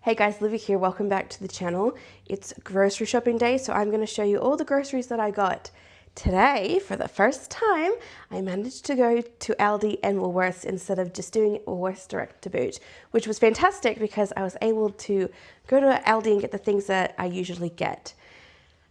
Hey guys, Livy here. Welcome back to the channel. It's grocery shopping day, so I'm going to show you all the groceries that I got. Today, for the first time, I managed to go to Aldi and Woolworths instead of just doing Woolworths direct to boot, which was fantastic because I was able to go to Aldi and get the things that I usually get.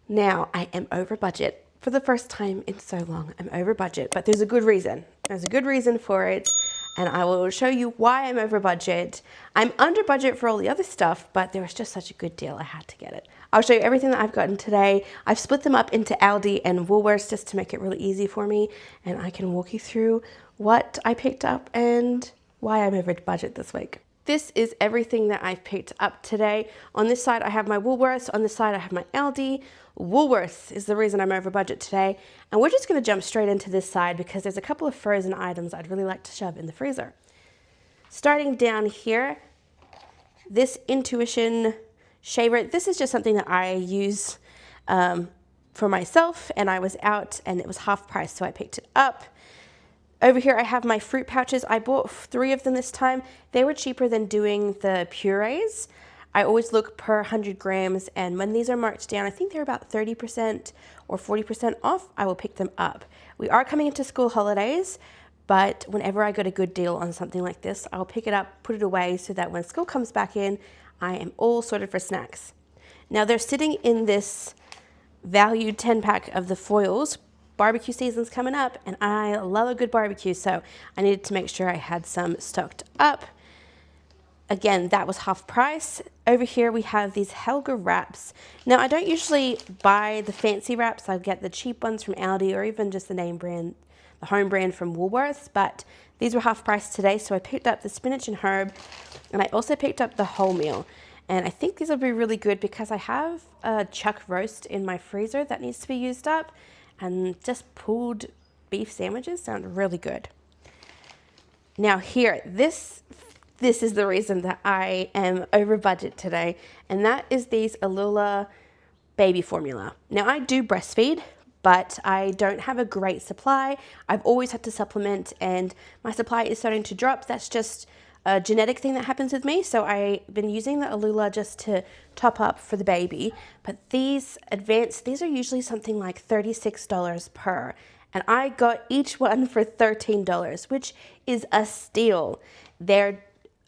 Now, I am over budget. For the first time in so long, I'm over budget, but there's a good reason. There's a good reason for it. And I will show you why I'm over budget. I'm under budget for all the other stuff, but there was just such a good deal, I had to get it. I'll show you everything that I've gotten today. I've split them up into Aldi and Woolworths just to make it really easy for me, and I can walk you through what I picked up and why I'm over budget this week. This is everything that I've picked up today. On this side, I have my Woolworths. On this side, I have my Aldi. Woolworths is the reason I'm over budget today. And we're just going to jump straight into this side because there's a couple of frozen items I'd really like to shove in the freezer. Starting down here, this Intuition shaver. This is just something that I use for myself, and I was out and it was half price, so I picked it up. Over here I have my fruit pouches. I bought 3 of them this time. They were cheaper than doing the purees. I always look per 100 grams, and when these are marked down, I think they're about 30% or 40% off, I will pick them up. We are coming into school holidays, but whenever I get a good deal on something like this, I'll pick it up, put it away so that when school comes back in, I am all sorted for snacks. Now they're sitting in this value 10 pack of the foils. Barbecue season's coming up, and I love a good barbecue, so I needed to make sure I had some stocked up. Again, that was half price. Over here we have these Helga wraps. Now I don't usually buy the fancy wraps. I get the cheap ones from Aldi or even just the name brand, the home brand from Woolworths, but these were half price today, so I picked up the spinach and herb, and I also picked up the wholemeal. And I think these will be really good because I have a chuck roast in my freezer that needs to be used up, and just pulled beef sandwiches sound really good. Now here, this is the reason that I am over budget today, and that is these Alula baby formula. Now I do breastfeed, but I don't have a great supply. I've always had to supplement, and my supply is starting to drop. That's just a genetic thing that happens with me. So I've been using the Alula just to top up for the baby. But these advanced, these are usually something like $36 per. And I got each one for $13, which is a steal. Their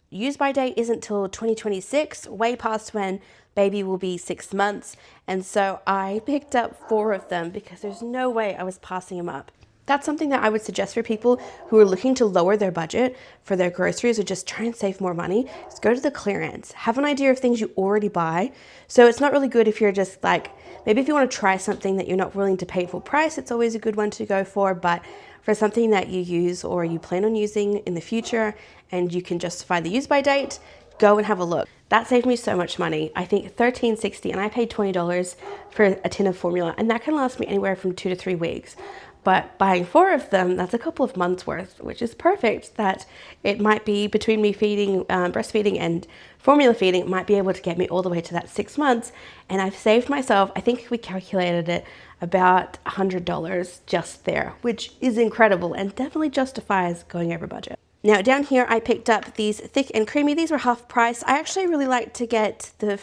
use by date isn't till 2026, way past when baby will be 6 months. And so I picked up 4 of them because there's no way I was passing them up. That's something that I would suggest for people who are looking to lower their budget for their groceries or just try and save more money. Just go to the clearance. Have an idea of things you already buy. So it's not really good if you're just like, maybe if you want to try something that you're not willing to pay full price, it's always a good one to go for. But for something that you use or you plan on using in the future and you can justify the use by date, go and have a look. That saved me so much money. I think $13.60, and I paid $20 for a tin of formula, and that can last me anywhere from 2 to 3 weeks. But buying 4 of them, that's a couple of months worth, which is perfect. That it might be between me feeding, breastfeeding and formula feeding, it might be able to get me all the way to that 6 months. And I've saved myself, I think we calculated it, about $100 just there, which is incredible and definitely justifies going over budget. Now down here, I picked up these thick and creamy. These were half price. I actually really like to get the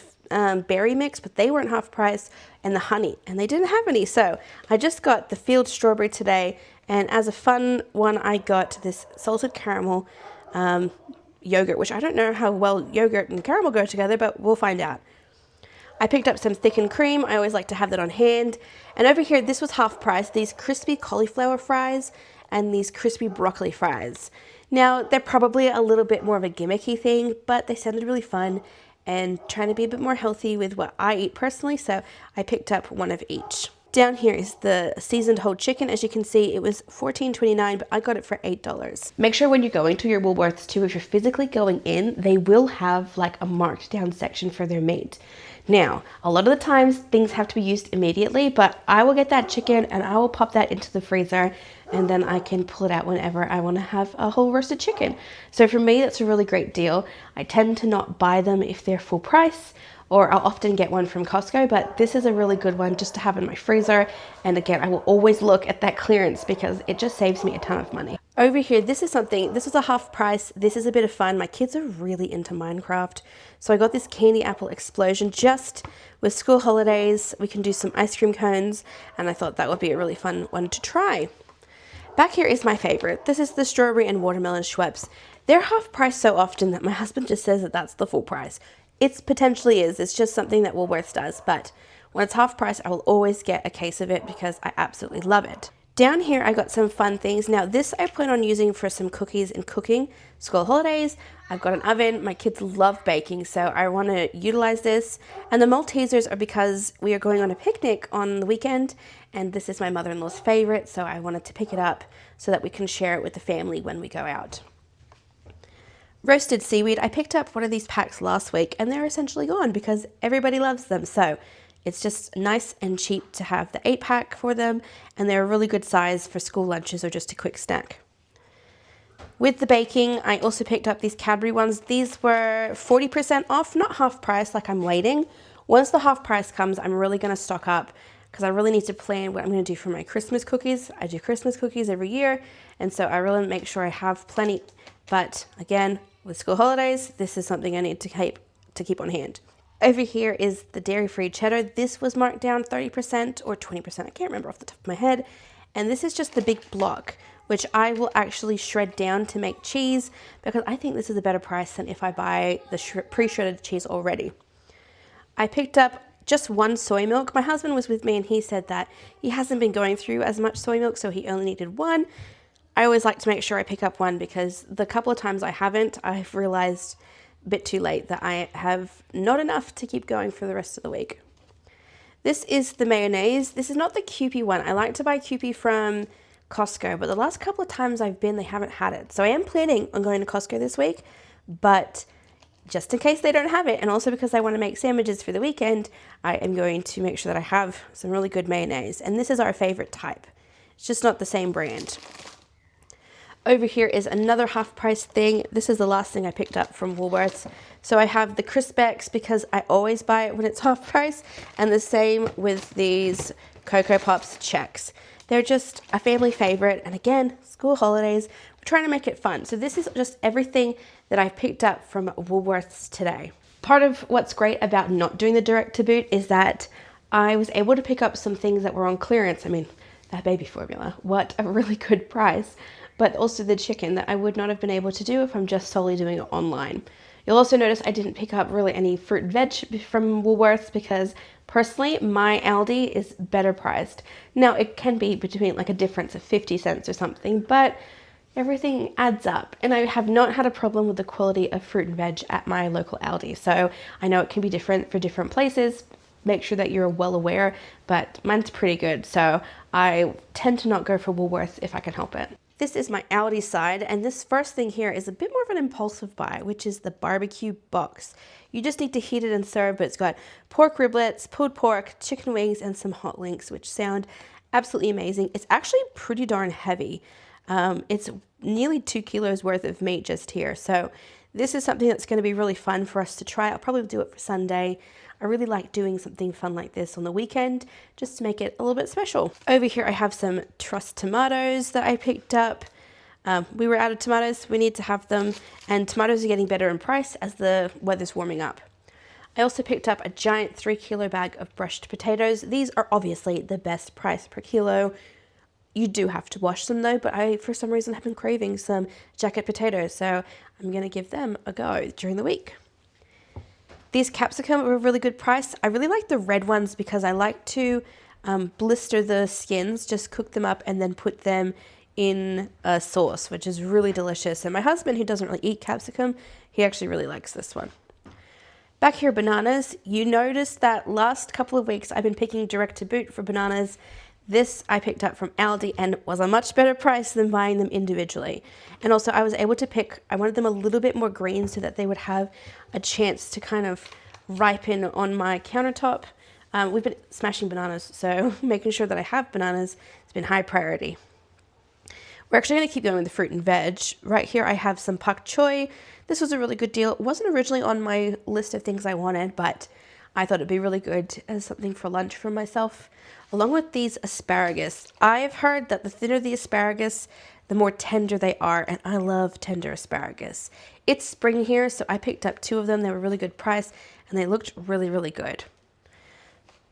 berry mix, but they weren't half price, and the honey, and they didn't have any. So I just got the field strawberry today, and as a fun one, I got this salted caramel yogurt, which I don't know how well yogurt and caramel go together, but we'll find out. I picked up some thickened cream. I always like to have that on hand. And over here, this was half price, these crispy cauliflower fries and these crispy broccoli fries. Now, they're probably a little bit more of a gimmicky thing, but they sounded really fun and trying to be a bit more healthy with what I eat personally, so I picked up 1 of each. Down here is the seasoned whole chicken. As you can see, it was $14.29, but I got it for $8. Make sure when you're going to your Woolworths too, if you're physically going in, they will have like a marked down section for their meat. Now, a lot of the times things have to be used immediately, but I will get that chicken and I will pop that into the freezer, and then I can pull it out whenever I want to have a whole roasted chicken. So for me, that's a really great deal. I tend to not buy them if they're full price, or I'll often get one from Costco, but this is a really good one just to have in my freezer. And again, I will always look at that clearance because it just saves me a ton of money. Over here, this is a half price. This is a bit of fun. My kids are really into Minecraft. So I got this candy apple explosion just with school holidays. We can do some ice cream cones, and I thought that would be a really fun one to try. Back here is my favorite. This is the strawberry and watermelon Schweppes. They're half price so often that my husband just says that that's the full price. It potentially is. It's just something that Woolworths does, but when it's half price, I will always get a case of it because I absolutely love it. Down here, I got some fun things. Now, this I plan on using for some cookies and cooking. School holidays, I've got an oven. My kids love baking, so I want to utilize this. And the Maltesers are because we are going on a picnic on the weekend, and this is my mother-in-law's favorite, so I wanted to pick it up so that we can share it with the family when we go out. Roasted seaweed, I picked up one of these packs last week, and they're essentially gone because everybody loves them, so it's just nice and cheap to have the 8-pack for them, and they're a really good size for school lunches or just a quick snack. With the baking, I also picked up these Cadbury ones. These were 40% off, not half price like I'm waiting. Once the half price comes, I'm really going to stock up because I really need to plan what I'm going to do for my Christmas cookies. I do Christmas cookies every year, and so I really make sure I have plenty. But again, with school holidays, this is something I need to keep on hand. Over here is the dairy-free cheddar. This was marked down 30% or 20%. I can't remember off the top of my head. And this is just the big block, which I will actually shred down to make cheese because I think this is a better price than if I buy the pre-shredded cheese already. I picked up just one soy milk. My husband was with me and he said that he hasn't been going through as much soy milk, so he only needed one. I always like to make sure I pick up one because the couple of times I haven't, I've realized bit too late that I have not enough to keep going for the rest of the week. This is the mayonnaise. This is not the Kewpie one. I like to buy Kewpie from Costco, but the last couple of times I've been, they haven't had it. So I am planning on going to Costco this week, but just in case they don't have it, and also because I want to make sandwiches for the weekend, I am going to make sure that I have some really good mayonnaise. And this is our favorite type. It's just not the same brand. Over here is another half price thing. This is the last thing I picked up from Woolworths. So I have the Crispex because I always buy it when it's half price, and the same with these Cocoa Pops Chex. They're just a family favorite, and again, school holidays, we're trying to make it fun. So this is just everything that I picked up from Woolworths today. Part of what's great about not doing the direct to boot is that I was able to pick up some things that were on clearance. I mean, that baby formula, what a really good price. But also the chicken that I would not have been able to do if I'm just solely doing it online. You'll also notice I didn't pick up really any fruit and veg from Woolworths because personally my Aldi is better priced. Now it can be between like a difference of 50 cents or something, but everything adds up. And I have not had a problem with the quality of fruit and veg at my local Aldi. So I know it can be different for different places. Make sure that you're well aware, but mine's pretty good. So I tend to not go for Woolworths if I can help it. This is my Aldi side, and this first thing here is a bit more of an impulsive buy, which is the barbecue box. You just need to heat it and serve, but it's got pork riblets, pulled pork, chicken wings, and some hot links, which sound absolutely amazing. It's actually pretty darn heavy. It's nearly 2 kilos worth of meat just here, so this is something that's going to be really fun for us to try. I'll probably do it for Sunday. I really like doing something fun like this on the weekend just to make it a little bit special. Over here I have some truss tomatoes that I picked up. We were out of tomatoes, we need to have them, and tomatoes are getting better in price as the weather's warming up. I also picked up a giant 3-kilo bag of brushed potatoes. These are obviously the best price per kilo. You do have to wash them though, but I, for some reason, have been craving some jacket potatoes, so I'm gonna give them a go during the week. These capsicum are a really good price. I really like the red ones because I like to blister the skins, just cook them up and then put them in a sauce, which is really delicious. And my husband, who doesn't really eat capsicum, he actually really likes this one. Back here, bananas. You noticed that last couple of weeks I've been picking direct to boot for bananas. This I picked up from Aldi and was a much better price than buying them individually. And also I was able to pick, I wanted them a little bit more green so that they would have a chance to kind of ripen on my countertop. We've been smashing bananas, so making sure that I have bananas has been high priority. We're actually going to keep going with the fruit and veg. Right here I have some pak choi. This was a really good deal. It wasn't originally on my list of things I wanted, but I thought it'd be really good as something for lunch for myself. Along with these asparagus. I've heard that the thinner the asparagus, the more tender they are, and I love tender asparagus. It's spring here, so I picked up 2 of them. They were a really good price, and they looked really, really good.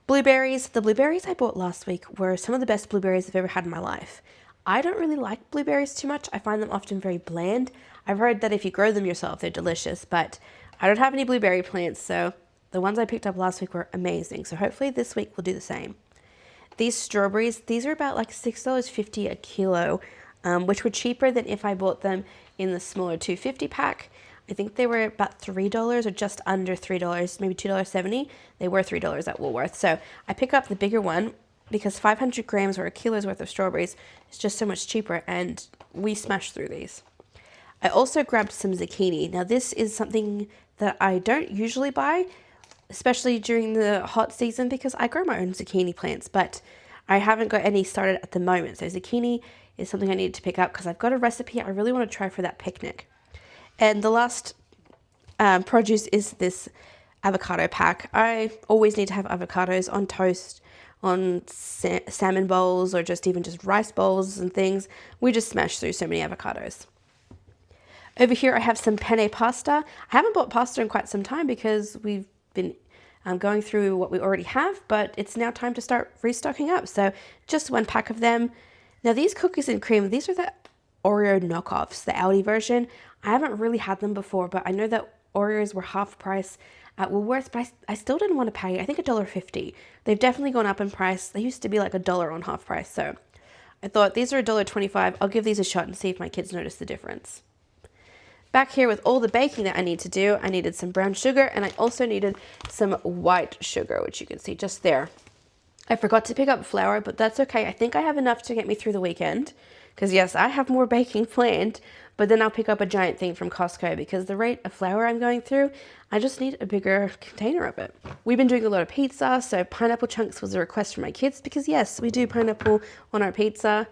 Blueberries. The blueberries I bought last week were some of the best blueberries I've ever had in my life. I don't really like blueberries too much. I find them often very bland. I've heard that if you grow them yourself, they're delicious, but I don't have any blueberry plants, so the ones I picked up last week were amazing. So hopefully this week we'll do the same. These strawberries, these are about like $6.50 a kilo, which were cheaper than if I bought them in the smaller 250 pack. I think they were about $3 or just under $3, maybe $2.70. They were $3 at Woolworths. So I pick up the bigger one because 500 grams or a kilo's worth of strawberries is just so much cheaper, and we smashed through these. I also grabbed some zucchini. Now this is something that I don't usually buy, especially during the hot season, because I grow my own zucchini plants, but I haven't got any started at the moment. So zucchini is something I needed to pick up because I've got a recipe I really want to try for that picnic. And the last produce is this avocado pack. I always need to have avocados on toast, on salmon bowls, or just even just rice bowls and things. We just smash through so many avocados. Over here I have some penne pasta. I haven't bought pasta in quite some time because we've been going through what we already have, but it's now time to start restocking up. So just 1 pack of them. Now these cookies and cream, these are the Oreo knockoffs, the Aldi version. I haven't really had them before, but I know that Oreos were half price at Woolworths, but I still didn't want to pay, I think $1.50. They've definitely gone up in price. They used to be like $1 on half price. So I thought these are $1.25. I'll give these a shot and see if my kids notice the difference. Back here with all the baking that I need to do, I needed some brown sugar, and I also needed some white sugar, which you can see just there. I forgot to pick up flour, but that's okay. I think I have enough to get me through the weekend, because yes, I have more baking planned, but then I'll pick up a giant thing from Costco because the rate of flour I'm going through, I just need a bigger container of it. We've been doing a lot of pizza, so pineapple chunks was a request from my kids because yes, we do pineapple on our pizza.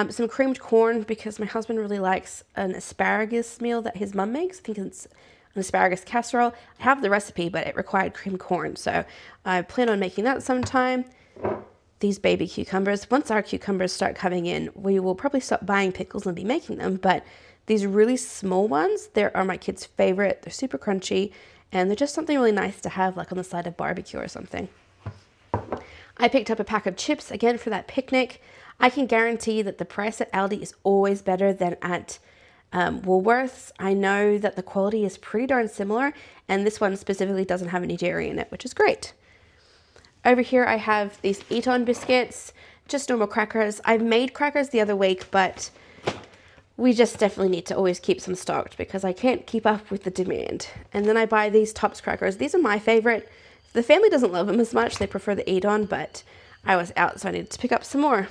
Some creamed corn because my husband really likes an asparagus meal that his mum makes. I think it's an asparagus casserole. I have the recipe, but it required creamed corn, so I plan on making that sometime. These baby cucumbers, once our cucumbers start coming in, we will probably stop buying pickles and be making them, but these really small ones, they are my kids' favorite. They're super crunchy, and they're just something really nice to have like on the side of barbecue or something. I picked up a pack of chips, again, for that picnic. I can guarantee that the price at Aldi is always better than at Woolworths. I know that the quality is pretty darn similar, and this one specifically doesn't have any dairy in it, which is great. Over here I have these Eton biscuits, just normal crackers. I made crackers the other week, but we just definitely need to always keep some stocked because I can't keep up with the demand. And then I buy these Tops crackers. These are my favorite. The family doesn't love them as much. They prefer the Eton, but I was out, so I needed to pick up some more.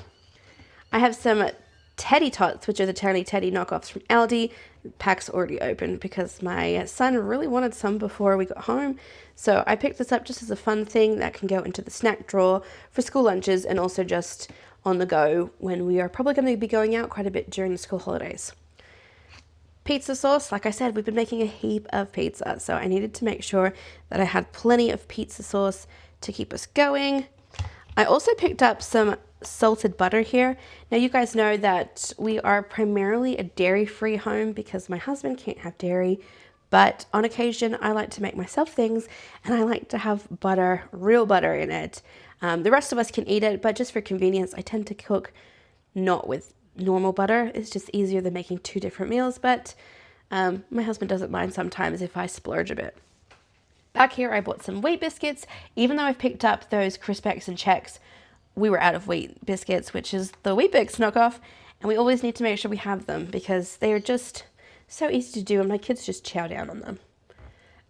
I have some Teddy Tots, which are the Tiny Teddy knockoffs from Aldi. The pack's already open because my son really wanted some before we got home. So I picked this up just as a fun thing that can go into the snack drawer for school lunches and also just on the go when we are probably going to be going out quite a bit during the school holidays. Pizza sauce, like I said, we've been making a heap of pizza, so I needed to make sure that I had plenty of pizza sauce to keep us going. I also picked up some salted butter here. Now you guys know that we are primarily a dairy-free home because my husband can't have dairy, but on occasion I like to make myself things and I like to have butter, real butter in it. The rest of us can eat it, but just for convenience I tend to cook not with normal butter. It's just easier than making 2 different meals, but my husband doesn't mind sometimes if I splurge a bit. Back here I bought some wheat biscuits. Even though I've picked up those Crispex and Chex, we were out of wheat biscuits, which is the Weet-Bix knockoff, and we always need to make sure we have them because they are just so easy to do and my kids just chow down on them.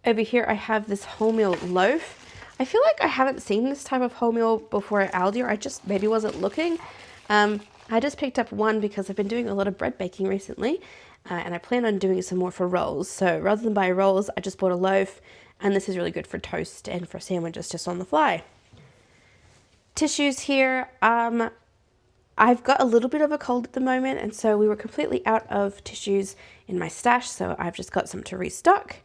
Over here I have this wholemeal loaf. I feel like I haven't seen this type of wholemeal before at Aldi, or I just maybe wasn't looking. I just picked up one because I've been doing a lot of bread baking recently, and I plan on doing some more for rolls. So rather than buy rolls, I just bought a loaf, and this is really good for toast and for sandwiches just on the fly. Tissues here. I've got a little bit of a cold at the moment, and so we were completely out of tissues in my stash, so I've just got some to restock.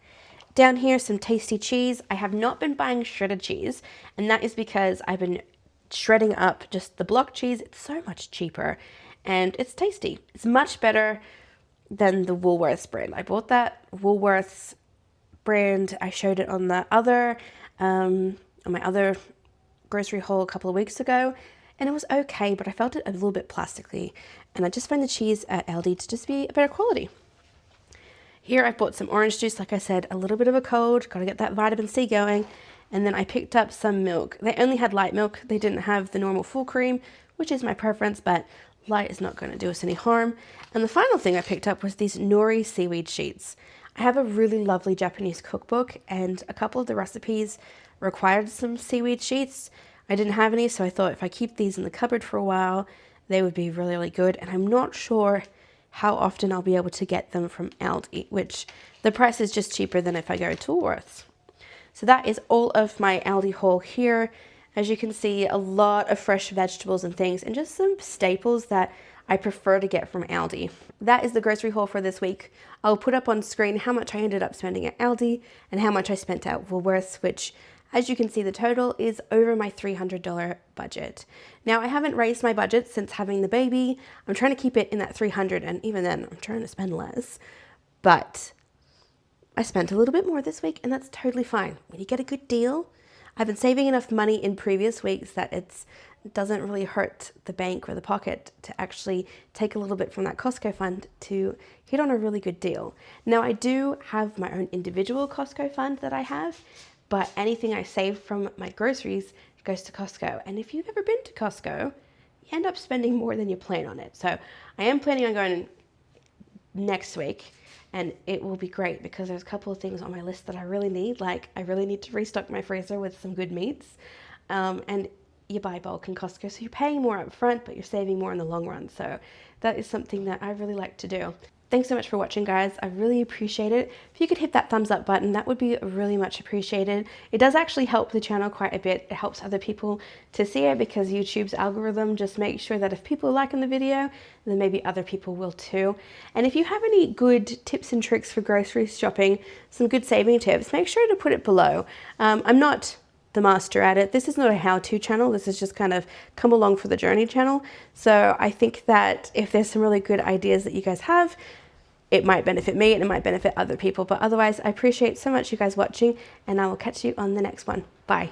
Down here, some tasty cheese. I have not been buying shredded cheese, and that is because I've been shredding up just the block cheese. It's so much cheaper and it's tasty. It's much better than the Woolworths brand. I bought that Woolworths brand. I showed it on on my other grocery haul a couple of weeks ago, and it was okay, but I felt it a little bit plasticky, and I just find the cheese at Aldi to just be a better quality. Here I bought some orange juice, like I said, a little bit of a cold, got to get that vitamin C going, and then I picked up some milk. They only had light milk, they didn't have the normal full cream, which is my preference, but light is not going to do us any harm. And the final thing I picked up was these nori seaweed sheets. I have a really lovely Japanese cookbook, and a couple of the recipes required some seaweed sheets. I didn't have any, so I thought if I keep these in the cupboard for a while, they would be really, really good. And I'm not sure how often I'll be able to get them from Aldi, which the price is just cheaper than if I go to Woolworths. So that is all of my Aldi haul here. As you can see, a lot of fresh vegetables and things, and just some staples that I prefer to get from Aldi. That is the grocery haul for this week. I'll put up on screen how much I ended up spending at Aldi and how much I spent at Woolworths, which, as you can see, the total is over my $300 budget. Now, I haven't raised my budget since having the baby. I'm trying to keep it in that $300, and even then, I'm trying to spend less. But I spent a little bit more this week, and that's totally fine. When you get a good deal, I've been saving enough money in previous weeks that it doesn't really hurt the bank or the pocket to actually take a little bit from that Costco fund to hit on a really good deal. Now, I do have my own individual Costco fund that I have, but anything I save from my groceries goes to Costco. And if you've ever been to Costco, you end up spending more than you plan on it. So I am planning on going next week, and it will be great because there's a couple of things on my list that I really need. Like, I really need to restock my freezer with some good meats. And you buy bulk in Costco, so you're paying more up front, but you're saving more in the long run. So that is something that I really like to do. Thanks so much for watching, guys. I really appreciate it. If you could hit that thumbs up button, that would be really much appreciated. It does actually help the channel quite a bit. It helps other people to see it because YouTube's algorithm just makes sure that if people are liking the video, then maybe other people will too. And if you have any good tips and tricks for grocery shopping, some good saving tips, make sure to put it below. I'm not the master at it. This is not a how-to channel. This is just kind of come along for the journey channel. So I think that if there's some really good ideas that you guys have, it might benefit me and it might benefit other people. But otherwise, I appreciate so much you guys watching, and I will catch you on the next one. Bye.